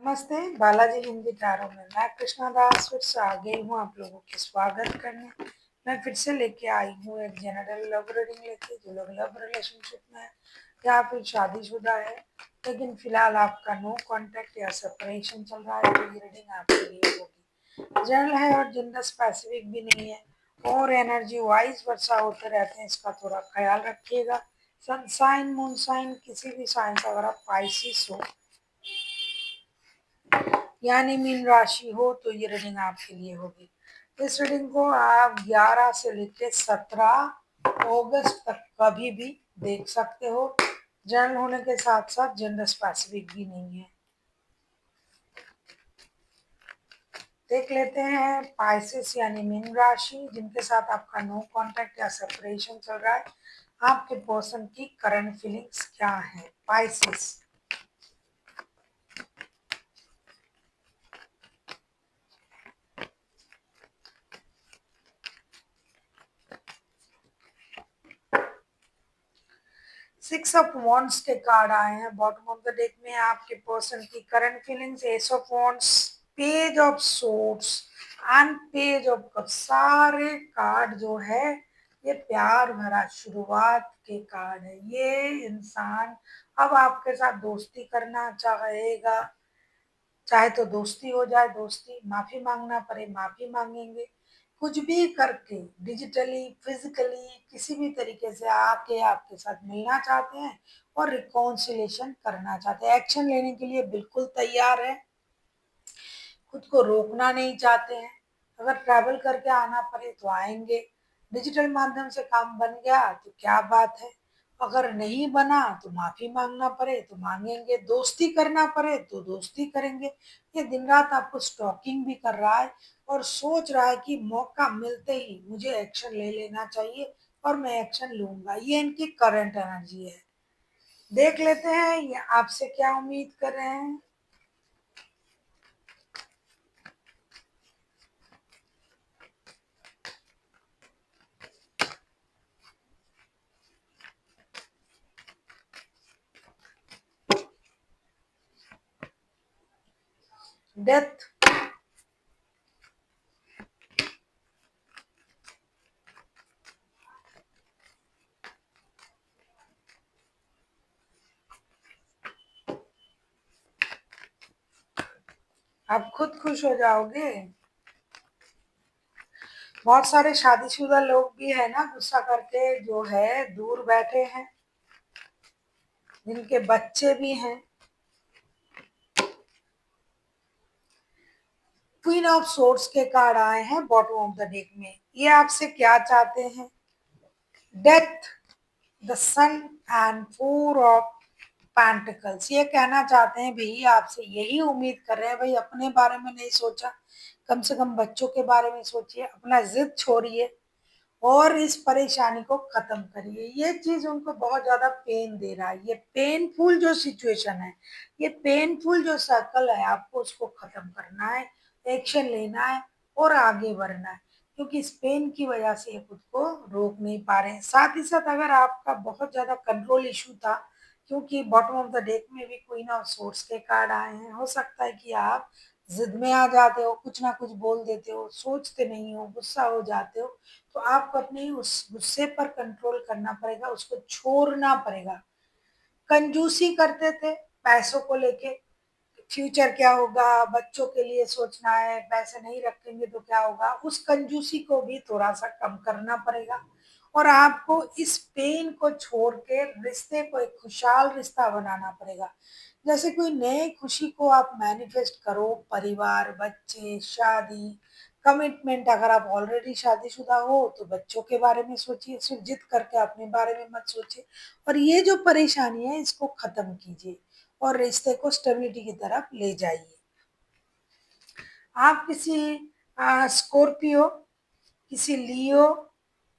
नमस्ते, बालाजी हिंदी टैरो में मैं कृष्णा दास फिर से आ गई हूँ आप लोगों के स्वागत करने। मैं फिर से लेके आई हूँ एक जनरल लव रीडिंग लेके, जो लोग लव रिलेशनशिप में है या फिर शादीशुदा है लेकिन फिलहाल आपका नो कांटेक्ट या सेपरेशन चल रहा है, तो ये रीडिंग आपके लिए होगी। जनरल है और जेंडर स्पेसिफिक भी नहीं है और एनर्जी वाइज वर्षा होते रहते हैं, इसका थोड़ा ख्याल रखिएगा। सन साइन, मून साइन, किसी भी साइन से अगर आप पाइसिस हो यानी मीन राशि हो तो ये रीडिंग आपके लिए होगी। इस रीडिंग को आप 11 से लेकर 17 अगस्त तक कभी भी देख सकते हो। जनरल होने के साथ साथ जेंडर स्पेसिफिक भी नहीं है। देख लेते हैं पाइसेस यानी मीन राशि, जिनके साथ आपका नो कांटेक्ट या सेपरेशन चल रहा है, आपके पर्सन की करंट फीलिंग्स क्या है। पाइसेस, सिक्स ऑफ वॉन्ड्स के कार्ड आए हैं बॉटम ऑफ द डेक में। आपके पर्सन की current feelings, S of wands, page of swords and page of cup, सारे कार्ड जो है ये प्यार भरा शुरुआत के कार्ड है। ये इंसान अब आपके साथ दोस्ती करना चाहेगा, चाहे तो दोस्ती हो जाए दोस्ती, माफी मांगना पड़े माफी मांगेंगे, कुछ भी करके डिजिटली फिजिकली किसी भी तरीके से आके आपके साथ मिलना चाहते हैं और रिकॉन्सिलेशन करना चाहते हैं। एक्शन लेने के लिए बिल्कुल तैयार है, खुद को रोकना नहीं चाहते हैं। अगर ट्रैवल करके आना पड़े तो आएंगे, डिजिटल माध्यम से काम बन गया तो क्या बात है, अगर नहीं बना तो माफी मांगना पड़े तो मांगेंगे, दोस्ती करना पड़े तो दोस्ती करेंगे। ये दिन रात आपको स्टॉकिंग भी कर रहा है और सोच रहा है कि मौका मिलते ही मुझे एक्शन ले लेना चाहिए और मैं एक्शन लूंगा। ये इनकी करंट एनर्जी है। देख लेते हैं ये आपसे क्या उम्मीद कर रहे हैं। डेथ, आप खुद खुश हो जाओगे। बहुत सारे शादीशुदा लोग भी है ना, गुस्सा करके जो है दूर बैठे हैं, जिनके बच्चे भी हैं। क्वीन ऑफ सोर्ड्स के कार्ड आए हैं बॉटम ऑफ द डेक में। ये आपसे क्या चाहते हैं। Death, the sun and four of pentacles, ये कहना चाहते हैं भैया आपसे, यही उम्मीद कर रहे हैं भाई, अपने बारे में नहीं सोचा, कम से कम बच्चों के बारे में सोचिए, अपना जिद छोड़िए और इस परेशानी को खत्म करिए। ये चीज उनको बहुत ज्यादा पेन दे रहा है। ये पेनफुल जो सिचुएशन है, ये पेनफुल जो सर्कल है, आपको उसको खत्म करना है, एक्शन लेना है और आगे बढ़ना है, क्योंकि इस पेन की वजह से ये खुद को रोक नहीं पा रहे हैं। साथ ही साथ अगर आपका बहुत ज्यादा कंट्रोल इशू था, क्योंकि बॉटम ऑफ द डेक में भी क्वीन ऑफ सोर्स के कार्ड आए हैं, हो सकता है कि आप जिद में आ जाते हो, कुछ ना कुछ बोल देते हो, सोचते नहीं हो, गुस्सा हो जाते हो, तो आपको अपने उस गुस्से पर कंट्रोल करना पड़ेगा, उसको छोड़ना पड़ेगा। कंजूसी करते थे पैसों को लेके, फ्यूचर क्या होगा, बच्चों के लिए सोचना है, पैसे नहीं रखेंगे तो क्या होगा, उस कंजूसी को भी थोड़ा सा कम करना पड़ेगा और आपको इस पेन को छोड़ के रिश्ते को एक खुशहाल रिश्ता बनाना पड़ेगा। जैसे कोई नए खुशी को आप मैनिफेस्ट करो, परिवार, बच्चे, शादी, कमिटमेंट। अगर आप ऑलरेडी शादीशुदा हो तो बच्चों के बारे में सोचिए, सिर्फ जिद करके अपने बारे में मत सोचिए और ये जो परेशानी है इसको खत्म कीजिए और रिश्ते को स्टेबिलिटी की तरफ ले जाइए। आप किसी स्कॉर्पियो, किसी लियो,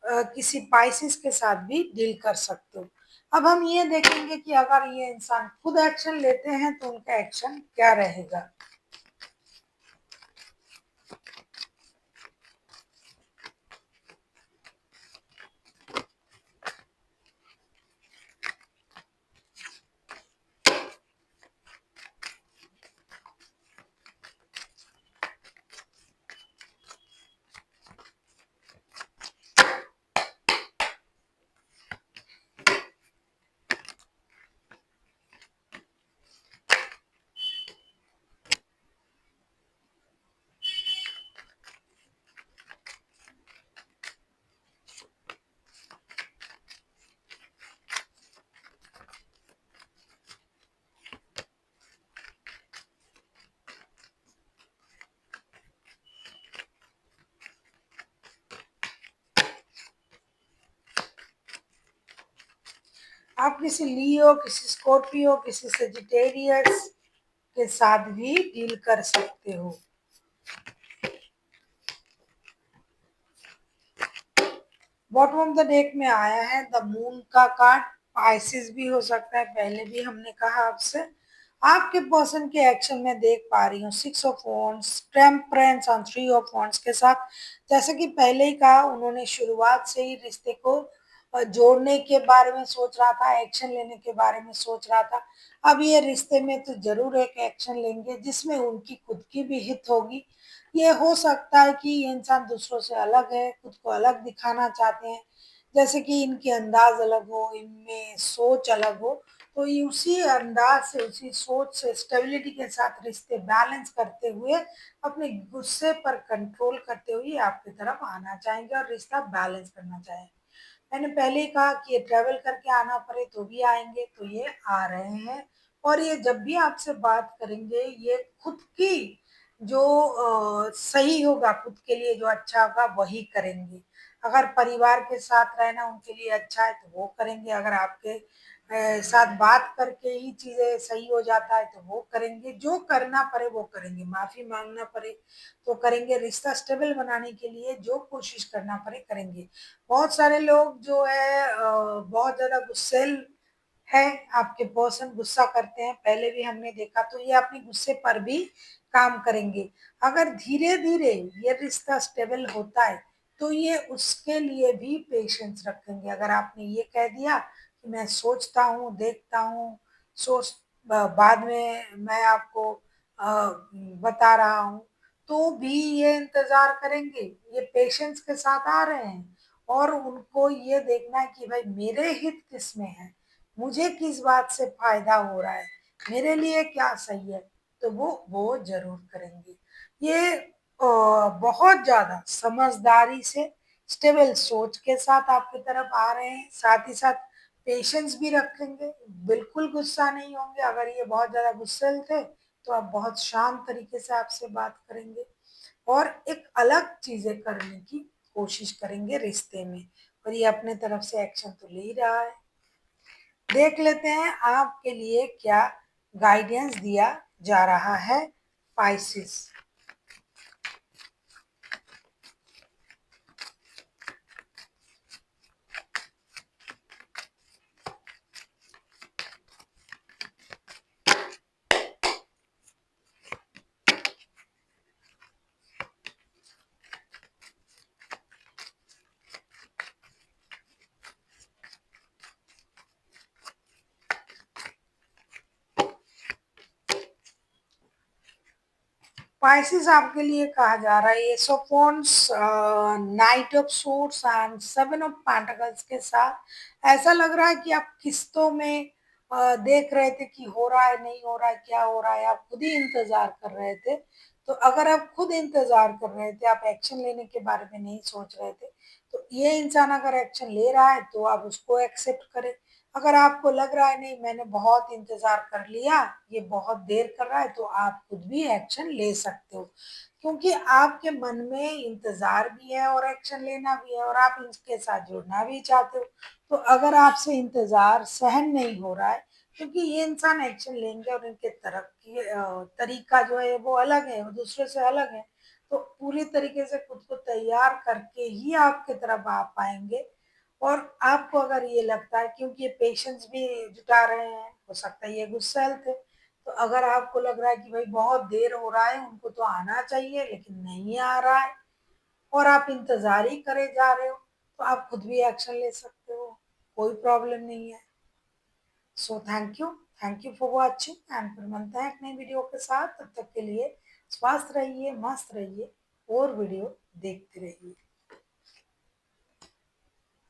किसी पाइसिस के साथ भी डील कर सकते हो। अब हम ये देखेंगे कि अगर ये इंसान खुद एक्शन लेते हैं तो उनका एक्शन क्या रहेगा। आप किसी लियो, किसी स्कॉर्पियो, किसी सेजिटेरियस के साथ भी डील कर सकते हो। बॉटम ऑफ द डेक में आया है द मून का कार्ड। आइसिस भी हो सकता है, पहले भी हमने कहा आपसे। आपके पर्सन के एक्शन में देख पा रही हूँ 6 of wands, temperance on 3 of wands के साथ। जैसे कि पहले ही कहा, उन्होंने शुरुआत से ही रिश्ते को जोड़ने के बारे में सोच रहा था, एक्शन लेने के बारे में सोच रहा था। अब ये रिश्ते में तो जरूर एक एक्शन लेंगे जिसमें उनकी खुद की भी हित होगी। ये हो सकता है कि ये इंसान दूसरों से अलग है, खुद को अलग दिखाना चाहते हैं, जैसे कि इनके अंदाज अलग हो, इनमें सोच अलग हो। तो ये उसी अंदाज से, उसी सोच से, स्टेबिलिटी के साथ रिश्ते बैलेंस करते हुए, अपने गुस्से पर कंट्रोल करते हुए आपकी तरफ आना चाहेंगे और रिश्ता बैलेंस करना चाहेंगे। मैंने पहले ही कहा कि ये ट्रैवल करके आना पड़े तो भी आएंगे, तो ये आ रहे हैं। और ये जब भी आपसे बात करेंगे, ये खुद की जो सही होगा, खुद के लिए जो अच्छा होगा वही करेंगे। अगर परिवार के साथ रहना उनके लिए अच्छा है तो वो करेंगे, अगर आपके साथ बात करके ही चीजें सही हो जाता है तो वो करेंगे, जो करना पड़े वो करेंगे, माफी मांगना पड़े तो करेंगे, रिश्ता स्टेबल बनाने के लिए जो कोशिश करना पड़े करेंगे। बहुत सारे लोग जो है बहुत ज्यादा गुस्सेल है, आपके पर्सन गुस्सा करते हैं, पहले भी हमने देखा। तो ये अपने गुस्से पर भी काम करेंगे। अगर धीरे धीरे ये रिश्ता स्टेबल होता है तो ये उसके लिए भी पेशेंस रखेंगे। अगर आपने ये कह दिया कि मैं सोचता हूँ, देखता हूँ, सोच बाद में मैं आपको बता रहा हूँ, तो भी ये इंतजार करेंगे। ये पेशेंस के साथ आ रहे हैं और उनको ये देखना है कि भाई मेरे हित किस में है, मुझे किस बात से फायदा हो रहा है, मेरे लिए क्या सही है, तो वो जरूर करेंगे। ये बहुत ज्यादा समझदारी से, स्टेबल सोच के साथ आपकी तरफ आ रहे हैं। साथ ही साथ पेशेंस भी रखेंगे, बिल्कुल गुस्सा नहीं होंगे। अगर ये बहुत ज्यादा गुस्सेल थे तो आप बहुत शांत तरीके से आपसे बात करेंगे और एक अलग चीजें करने की कोशिश करेंगे रिश्ते में। और ये अपने तरफ से एक्शन तो ले ही रहा है। देख लेते हैं आपके लिए क्या गाइडेंस दिया जा रहा है पाइसिस। पाइसेस आपके लिए कहा जा रहा है S of wands, night of swords and 7 of pentacles के साथ। ऐसा लग रहा है कि आप किस्तों में देख रहे थे कि हो रहा है, नहीं हो रहा है, क्या हो रहा है, आप खुद ही इंतजार कर रहे थे। तो अगर आप खुद इंतजार कर रहे थे, आप एक्शन लेने के बारे में नहीं सोच रहे थे, तो ये इंसान अगर एक्शन ले रहा है तो आप उसको एक्सेप्ट करें। अगर आपको लग रहा है नहीं मैंने बहुत इंतजार कर लिया, ये बहुत देर कर रहा है, तो आप खुद भी एक्शन ले सकते हो, क्योंकि आपके मन में इंतजार भी है और एक्शन लेना भी है और आप इनके साथ जुड़ना भी चाहते हो। तो अगर आपसे इंतजार सहन नहीं हो रहा है, क्योंकि ये इंसान एक्शन लेंगे और इनके तरफ की तरीका जो है वो अलग है, वो दूसरे से अलग है। तो पूरी तरीके से खुद को तैयार करके ही आपके तरफ आ पाएंगे। और आपको अगर ये लगता है, क्योंकि ये पेशेंस भी जुटा रहे हैं, हो सकता है ये गुस्सैल थे, तो अगर आपको लग रहा है कि भाई बहुत देर हो रहा है, उनको तो आना चाहिए लेकिन नहीं आ रहा है, और आप इंतजार ही करे जा रहे हो, तो आप खुद भी एक्शन ले सकते हो, कोई प्रॉब्लम नहीं है। So thank you for watching and फिर मिलते हैं एक नई वीडियो के साथ। तब तक के लिए स्वस्थ रहिए, मस्त रहिए और वीडियो देखते रहिए।